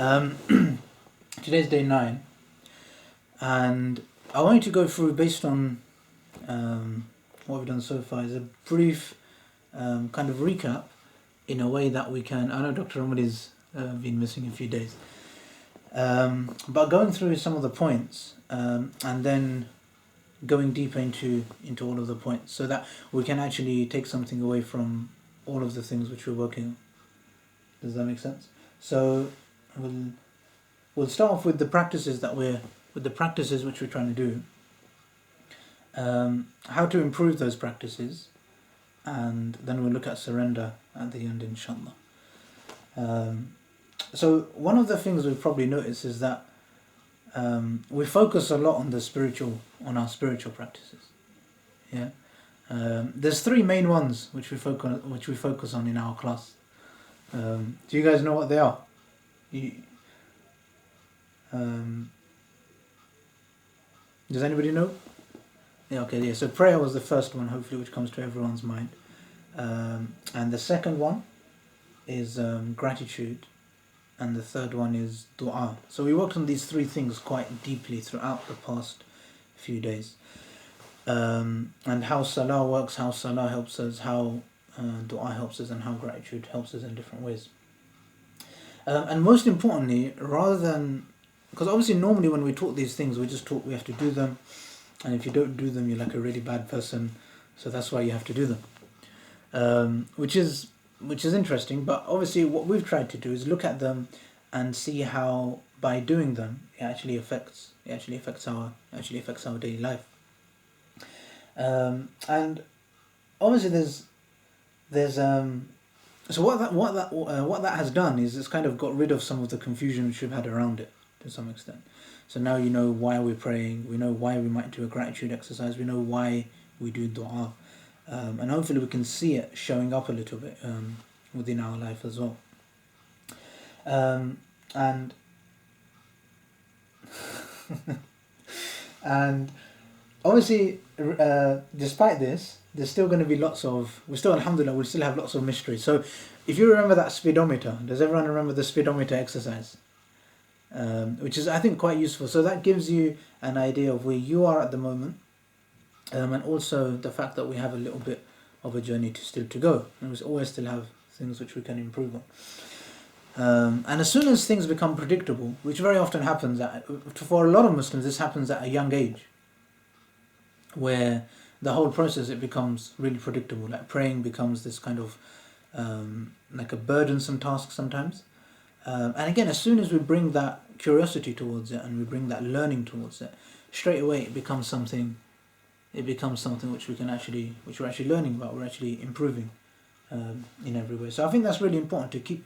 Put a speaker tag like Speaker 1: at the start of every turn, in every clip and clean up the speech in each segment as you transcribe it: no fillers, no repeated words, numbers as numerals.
Speaker 1: Today's day 9, and I want you to go through, based on what we've done so far, is a brief kind of recap in a way that we can. I know Dr. Ramadi's been missing a few days, but going through some of the points and then going deeper into all of the points, so that we can actually take something away from all of the things which we're working on. Does that make sense? So we'll start off with the practices which we're trying to do, how to improve those practices, and then we'll look at surrender at the end, inshallah. So one of the things we've probably noticed is that we focus a lot on our spiritual practices. Yeah, there's three main ones which we focus on in our class. Do you guys know what they are? Does anybody know? Yeah, okay, yeah. So prayer was the first one, hopefully, which comes to everyone's mind. And the second one is gratitude, and the third one is dua. So we worked on these three things quite deeply throughout the past few days. And how salah works, how salah helps us, how dua helps us, and how gratitude helps us in different ways. And most importantly, rather than, because obviously normally when we taught these things, we just taught we have to do them, and if you don't do them, you're like a really bad person. So that's why you have to do them, which is interesting. But obviously, what we've tried to do is look at them and see how by doing them it actually affects our daily life. And obviously, there's so what that has done is it's kind of got rid of some of the confusion which we've had around it to some extent. So now you know why we're praying, we know why we might do a gratitude exercise, we know why we do dua, and hopefully we can see it showing up a little bit within our life as well. And and obviously, despite this, there's still going to be alhamdulillah, we still have lots of mystery. So if you remember that speedometer, does everyone remember the speedometer exercise? Which is, I think, quite useful. So that gives you an idea of where you are at the moment, and also the fact that we have a little bit of a journey still to go, and we always still have things which we can improve on. And as soon as things become predictable, which very often happens, for a lot of Muslims, this happens at a young age, where the whole process, it becomes really predictable. Like praying becomes this kind of like a burdensome task sometimes. And again, as soon as we bring that curiosity towards it and we bring that learning towards it, straight away it becomes something which we're actually learning about, we're actually improving in every way. So I think that's really important to keep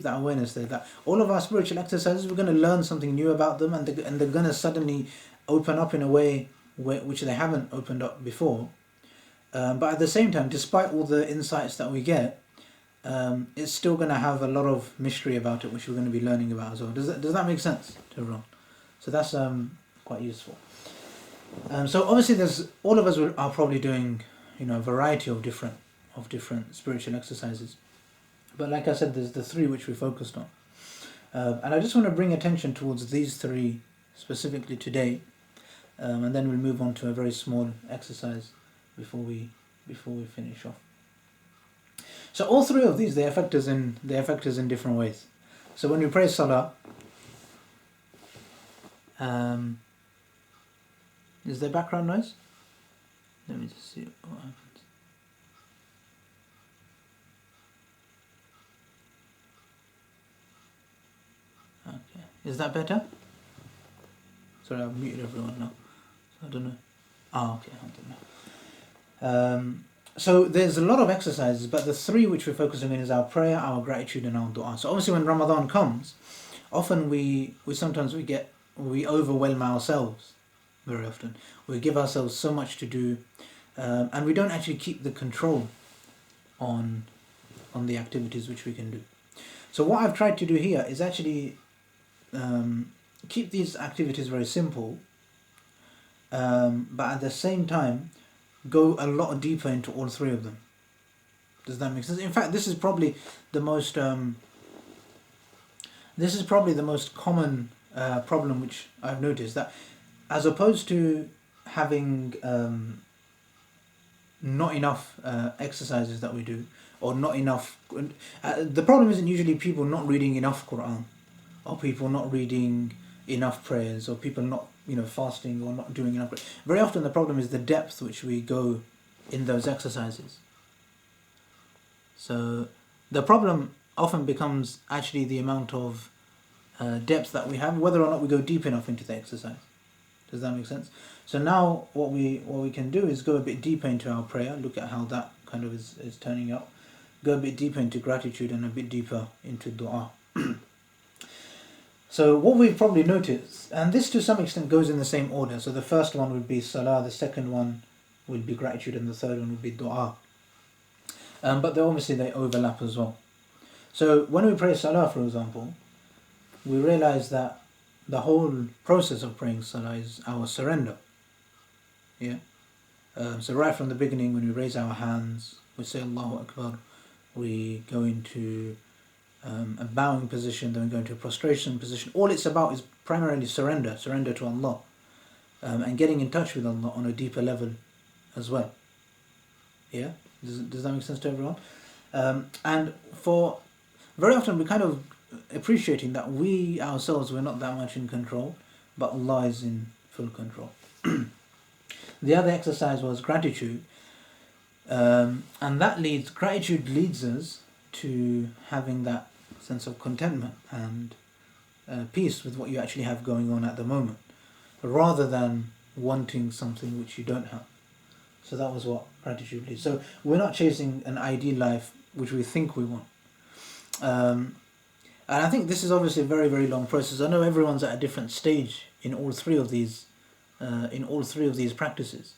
Speaker 1: that awareness there, that all of our spiritual exercises, we're going to learn something new about them, and they're going to suddenly open up in a way which they haven't opened up before. But at the same time, despite all the insights that we get, it's still going to have a lot of mystery about it, which we're going to be learning about as well. Does that make sense to everyone? So that's quite useful. So obviously, all of us are probably doing a variety of different spiritual exercises, but like I said, there's the three which we focused on, and I just want to bring attention towards these three specifically today, and then we'll move on to a very small exercise before we finish off. So all three of these, they affect us in different ways. So when we pray salah, is there background noise? Let me just see what happens. Okay, is that better? Sorry, I've muted everyone now. So I don't know. Okay, I don't know. So there's a lot of exercises, but the three which we're focusing on is our prayer, our gratitude, and our dua. So obviously when Ramadan comes, often we overwhelm ourselves very often. We give ourselves so much to do, and we don't actually keep the control on the activities which we can do. So what I've tried to do here is actually keep these activities very simple, but at the same time go a lot deeper into all three of them. Does that make sense? In fact, this is probably the most This is probably the most common problem which I've noticed, that as opposed to having not enough exercises that we do, or not enough, the problem isn't usually people not reading enough Quran, or people not reading enough prayers, or people not fasting or not doing enough. Very often the problem is the depth which we go in those exercises. So the problem often becomes actually the amount of depth that we have, whether or not we go deep enough into the exercise. Does that make sense? So now what we can do is go a bit deeper into our prayer, look at how that kind of is turning out, go a bit deeper into gratitude and a bit deeper into dua. So what we've probably noticed, and this to some extent goes in the same order, so the first one would be salah, the second one would be gratitude, and the third one would be dua. But they overlap as well. So when we pray salah, for example, we realize that the whole process of praying salah is our surrender. Yeah. So right from the beginning, when we raise our hands, we say Allahu Akbar, we go into a bowing position, then we go into a prostration position. All it's about is primarily surrender to Allah, and getting in touch with Allah on a deeper level as well. Yeah, does that make sense to everyone? And for very often we're kind of appreciating that we ourselves, we're not that much in control, but Allah is in full control. The other exercise was gratitude, and gratitude leads us to having that sense of contentment and peace with what you actually have going on at the moment, rather than wanting something which you don't have. So that was what gratitude leads. So we're not chasing an ideal life which we think we want. And I think this is obviously a very, very long process. I know everyone's at a different stage in all three of these practices.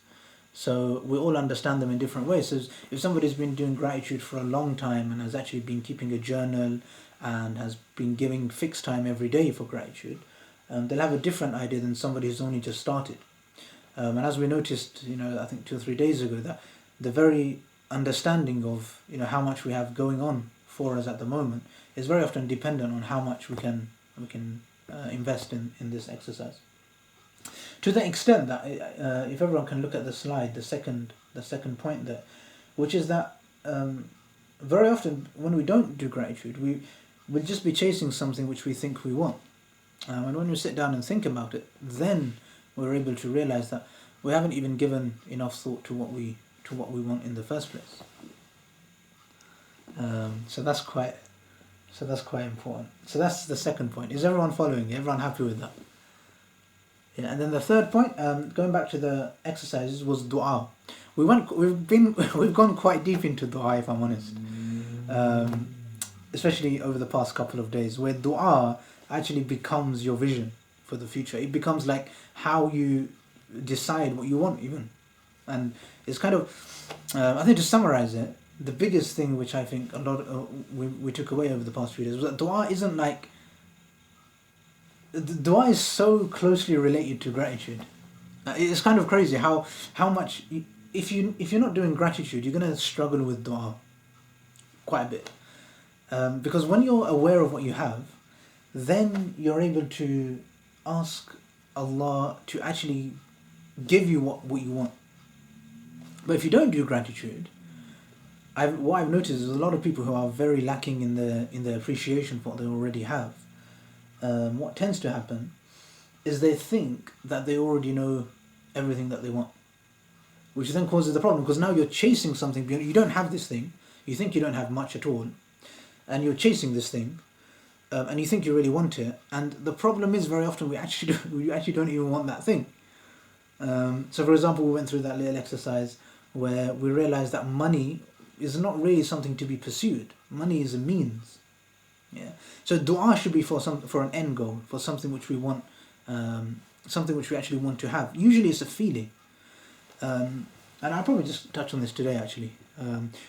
Speaker 1: So we all understand them in different ways. So if somebody's been doing gratitude for a long time and has actually been keeping a journal and has been giving fixed time every day for gratitude, they'll have a different idea than somebody who's only just started. And as we noticed, I think 2 or 3 days ago, that the very understanding of how much we have going on for us at the moment is very often dependent on how much we can invest in this exercise. To the extent that if everyone can look at the slide, the second point there, which is that very often when we don't do gratitude, we'll just be chasing something which we think we want. And when we sit down and think about it, then we're able to realize that we haven't even given enough thought to what we want in the first place. So that's quite important. So that's the second point. Is everyone following? Everyone happy with that? Yeah. And then the third point, going back to the exercises, was dua. We've gone quite deep into dua, if I'm honest. Especially over the past couple of days, where dua actually becomes your vision for the future. It becomes like how you decide what you want, even. And it's kind of, I think, to summarize it, the biggest thing which I think a lot we took away over the past few days was that dua isn't like, dua is so closely related to gratitude. It's kind of crazy how much, if you're not doing gratitude, you're going to struggle with dua quite a bit. Because when you're aware of what you have, then you're able to ask Allah to actually give you what you want. But if you don't do gratitude, what I've noticed is a lot of people who are very lacking in the appreciation for what they already have. What tends to happen is they think that they already know everything that they want, which then causes the problem, because now you're chasing something. You don't have this thing, you think you don't have much at all, and you're chasing this thing, and you think you really want it, and the problem is very often we actually don't even want that thing. So for example, we went through that little exercise where we realized that money is not really something to be pursued. Money is a means. Yeah. So dua should be for an end goal, for something which we want, something which we actually want to have. Usually it's a feeling. And I'll probably just touch on this today actually,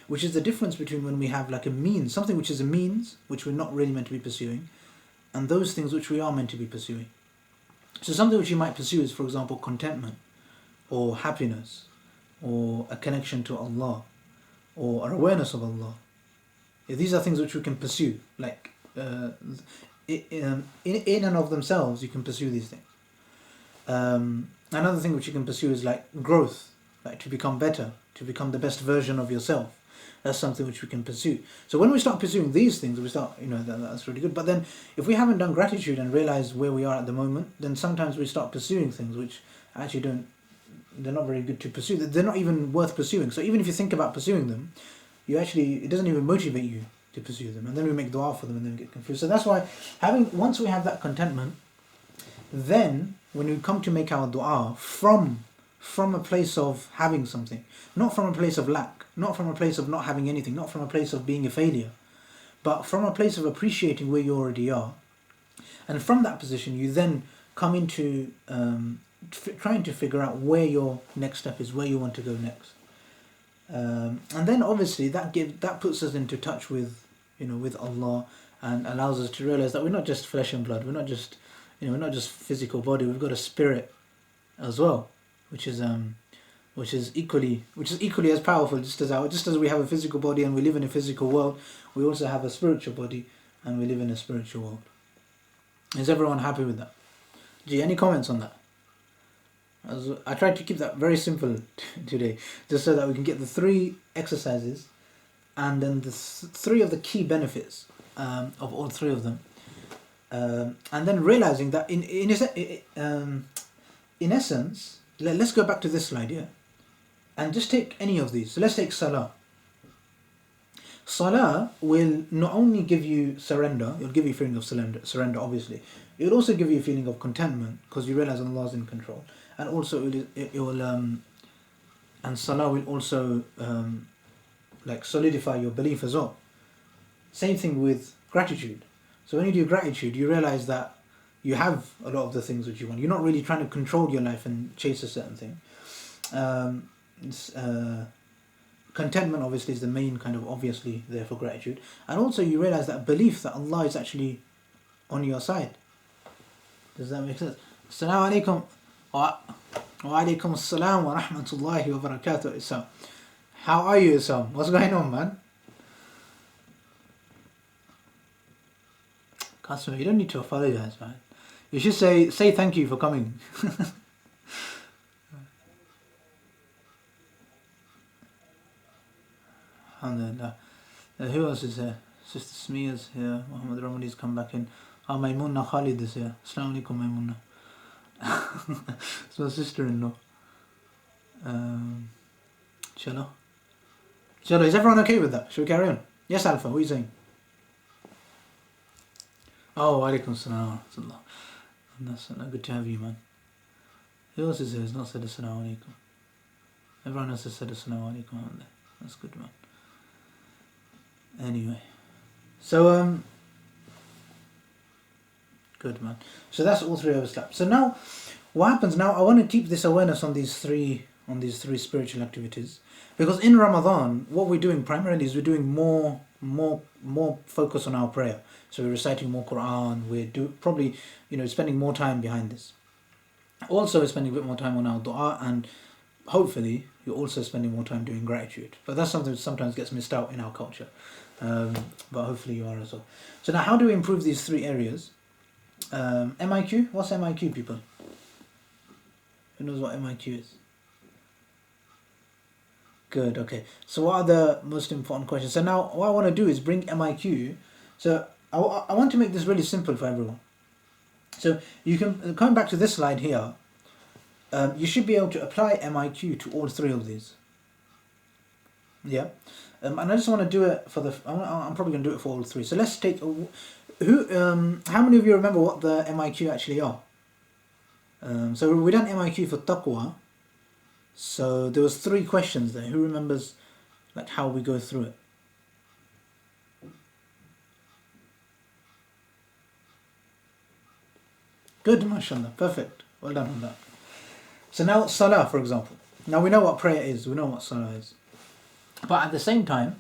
Speaker 1: which is the difference between when we have like a means, something which is a means, which we're not really meant to be pursuing, and those things which we are meant to be pursuing. So something which you might pursue is, for example, contentment, or happiness, or a connection to Allah, or an awareness of Allah. Yeah, these are things which we can pursue. Like in and of themselves, you can pursue these things. Another thing which you can pursue is like growth, like to become better, to become the best version of yourself. That's something which we can pursue. So when we start pursuing these things, we start, that's really good. But then if we haven't done gratitude and realized where we are at the moment, then sometimes we start pursuing things which actually they're not very good to pursue. They're not even worth pursuing. So even if you think about pursuing them, it doesn't even motivate you to pursue them. And then we make dua for them and then get confused. So that's why once we have that contentment, then when we come to make our dua from a place of having something, not from a place of lack, not from a place of not having anything, not from a place of being a failure, but from a place of appreciating where you already are. And from that position, you then come into trying to figure out where your next step is, where you want to go next. And then obviously that puts us into touch with Allah, and allows us to realize that we're not just flesh and blood. We're not just physical body. We've got a spirit as well, which is equally as powerful. Just as we have a physical body and we live in a physical world, we also have a spiritual body and we live in a spiritual world. Is everyone happy with that? Any comments on that? I tried to keep that very simple today, just so that we can get the 3 exercises and then the 3 of the key benefits of all 3 of them, and then realizing that in essence, let's go back to this slide here, and just take any of these. So let's take salah. Salah will not only give you surrender, it'll give you a feeling of surrender obviously. It will also give you a feeling of contentment because you realize Allah's in control. And also it will and salah will also like solidify your belief as well. Same thing with gratitude. So when you do gratitude, you realize that you have a lot of the things that you want. You're not really trying to control your life and chase a certain thing. Contentment obviously is the main kind of obviously there for gratitude. And also you realize that belief that Allah is actually on your side. Does that make sense? Assalamu alaikum wa alaikum assalam wa rahmatullahi wa barakatuh, Isam. How are you, Isam? What's going on, man? Customer, you don't need to apologize, man. You should say thank you for coming. Alhamdulillah. Who else is here? Sister Smia's here. Muhammad Ramadi's come back in. Maimuna Khalid is here. Assalamu alaikum, Maimuna. It's my sister-in-law. Chalo, is everyone okay with that? Should we carry on? Yes, Alpha, what are you saying? Oh, alaikum salam wa rahmatullah. Good to have you, man. Who else is here? Has not said assalamu alaikum. Everyone else has said assalamu alaikum, haven't they? That's good, man. Anyway, so good, man. So that's all 3 overlaps. So now, what happens now? I want to keep this awareness on these three spiritual activities, because in Ramadan, what we're doing primarily is we're doing more focus on our prayer. So we're reciting more Quran. We're probably spending more time behind this. Also, we're spending a bit more time on our dua, and hopefully, you're also spending more time doing gratitude. But that's something that sometimes gets missed out in our culture. But hopefully, you are as well. So now, how do we improve these 3 areas? MIQ? What's MIQ, people? Who knows what MIQ is? Good, okay. So what are the most important questions? So now what I want to do is bring MIQ. So I want to make this really simple for everyone. So you can, coming back to this slide here, you should be able to apply MIQ to all 3 of these. Yeah. And I just want to do it for I'm probably going to do it for all 3. So let's take, how many of you remember what the MIQ actually are? So we done MIQ for Taqwa. So there was 3 questions there. Who remembers like how we go through it? Good, mashallah, perfect. Well done on that. So now salah, for example. Now we know what prayer is. We know what salah is. But at the same time,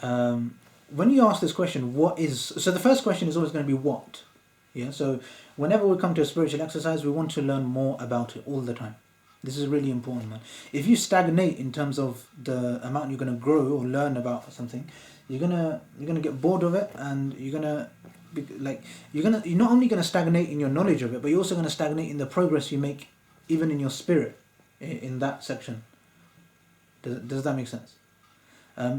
Speaker 1: when you ask this question, so the first question is always going to be what? Yeah. So whenever we come to a spiritual exercise, we want to learn more about it all the time. This is really important, man. If you stagnate in terms of the amount you're going to grow or learn about something, you're gonna get bored of it, and you're gonna like you're not only gonna stagnate in your knowledge of it, but you're also gonna stagnate in the progress you make, even in your spirit, in that section. Does that make sense?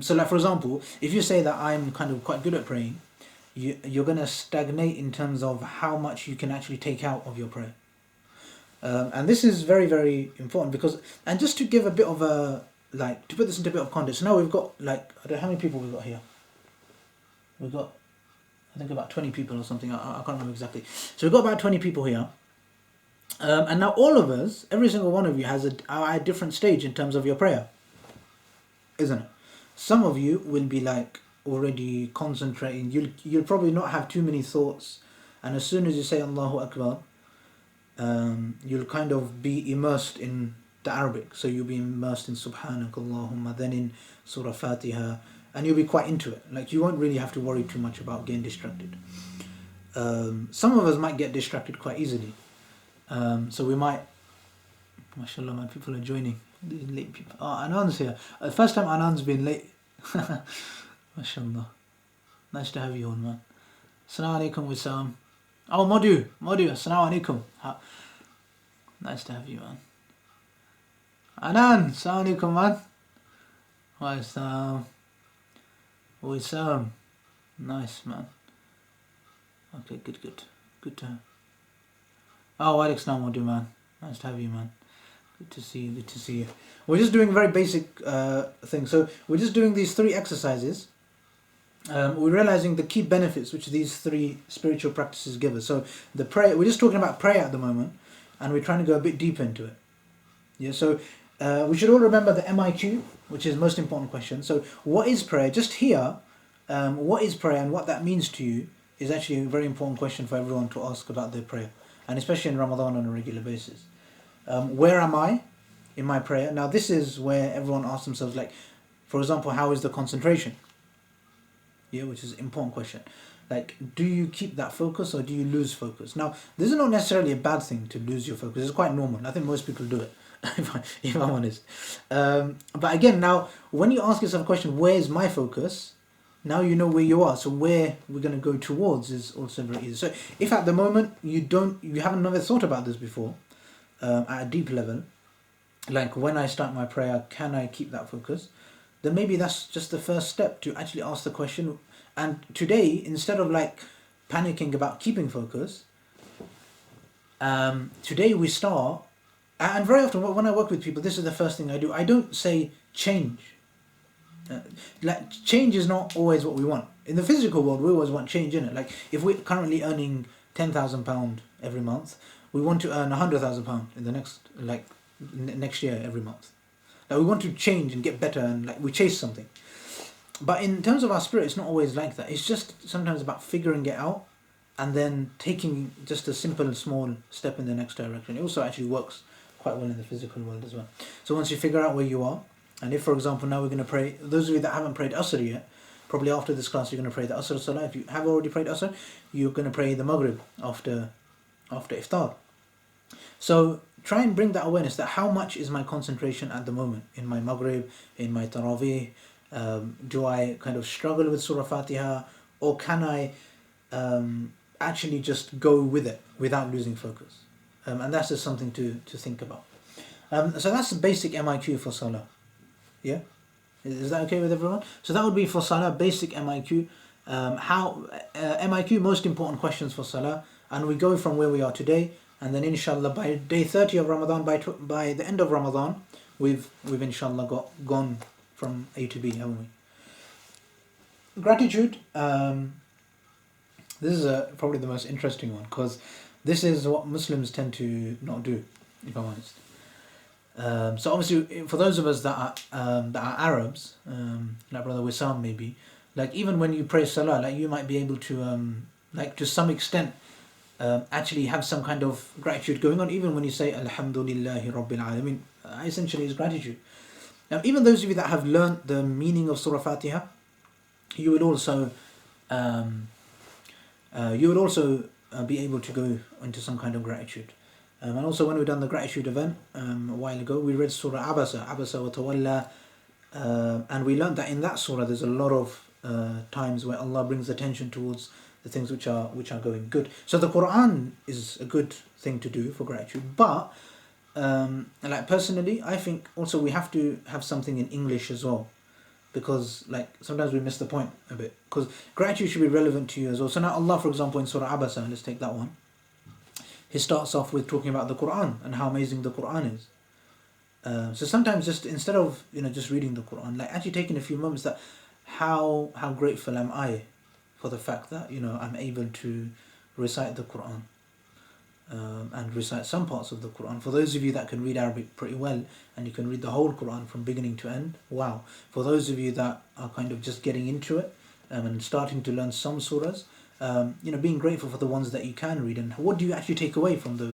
Speaker 1: So like for example, if you say that I'm kind of quite good at praying, you're gonna stagnate in terms of how much you can actually take out of your prayer. And this is very, very important because, and just to give a bit of a, like, to put this into a bit of context, now we've got, like, I don't know how many people we've got here. We've got, I think about 20 people or something, I can't remember exactly. So we've got about 20 people here. And now all of us, every single one of you are at a different stage in terms of your prayer. Isn't it? Some of you will be like already concentrating, you'll probably not have too many thoughts, and as soon as you say Allahu Akbar, you'll kind of be immersed in the Arabic. So you'll be immersed in Subhanak Allahumma, then in Surah Fatiha, and you'll be quite into it. Like you won't really have to worry too much about getting distracted. Some of us might get distracted quite easily. So we might, mashallah man, people are joining. These late people. Oh, Anand's here. First time Anand's been late. Mashallah. Nice to have you on, man. Assalamu alaikum Wissam. Oh, Modu, assalamu alaikum. Nice to have you, man. Anand, assalamu alaikum, man. Wissam. Nice, man. Okay, good to have. Oh, Alex, now Modu, man. Nice to have you, man. Good to see you. We're just doing a very basic thing. So we're just doing these 3 exercises. We're realizing the key benefits which these 3 spiritual practices give us. So the prayer, we're just talking about prayer at the moment, and we're trying to go a bit deeper into it. Yeah. So we should all remember the MIQ, which is most important question. So what is prayer? Just here, what is prayer and what that means to you is actually a very important question for everyone to ask about their prayer, and especially in Ramadan on a regular basis. Where am I in my prayer? Now this is where everyone asks themselves, like, for example, how is the concentration? Yeah, which is an important question. Like, do you keep that focus or do you lose focus? Now, this is not necessarily a bad thing to lose your focus. It's quite normal. I think most people do it, if I'm honest. But again, now, when you ask yourself a question, where's my focus? Now you know where you are. So where we're going to go towards is also very easy. So if at the moment you haven't never thought about this before, at a deep level, like when I start my prayer, can I keep that focus? Then maybe that's just the first step to actually ask the question. And today, instead of like panicking about keeping focus, today we start, and very often when I work with people, this is the first thing I do. I don't say change. Like change is not always what we want. In the physical world, we always want change in it. Like if we're currently earning £10,000 every month, we want to earn £100,000 in the next year every month. Like we want to change and get better, and like we chase something. But in terms of our spirit, it's not always like that. It's just sometimes about figuring it out and then taking just a simple, small step in the next direction. It also actually works quite well in the physical world as well. So once you figure out where you are, and if, for example, now we're going to pray, those of you that haven't prayed Asr yet, probably after this class you're going to pray the Asr Salah. If you have already prayed Asr, you're going to pray the Maghrib after Iftar. So try and bring that awareness that how much is my concentration at the moment in my Maghrib, in my Taraweeh. Do I kind of struggle with Surah Fatiha, or can I actually just go with it without losing focus? And that's just something to think about. So that's the basic MIQ for Salah. Yeah? Is that okay with everyone? So that would be for Salah, basic MIQ. MIQ, most important questions for Salah. And we go from where we are today. And then inshallah by day 30 of Ramadan, by the end of Ramadan, we've inshallah gone from A to B, haven't we? Gratitude. This is probably the most interesting one, because this is what Muslims tend to not do, if I'm honest. So obviously, for those of us that are Arabs, like Brother Wissam maybe, like even when you pray Salah, like you might be able to, like to some extent, actually have some kind of gratitude going on, even when you say Alhamdulillahi Rabbil Alameen. Essentially is gratitude. Now, even those of you that have learnt the meaning of Surah Fatiha, you would also be able to go into some kind of gratitude. And also, when we done the gratitude event a while ago, we read Surah Abasa wa Tawalla, and we learned that in that surah there's a lot of times where Allah brings attention towards the things which are going good. So the Quran is a good thing to do for gratitude, but like personally, I think also we have to have something in English as well, because like sometimes we miss the point a bit, because gratitude should be relevant to you as well. So now Allah, for example, in Surah Abasa, let's take that one, he starts off with talking about the Quran and how amazing the Quran is. So sometimes just instead of just reading the Quran, like actually taking a few moments, that how grateful am I for the fact that I'm able to recite the Quran, and recite some parts of the Quran. For those of you that can read Arabic pretty well and you can read the whole Quran from beginning to end, wow. For those of you that are kind of just getting into it, and starting to learn some surahs, being grateful for the ones that you can read, and what do you actually take away from those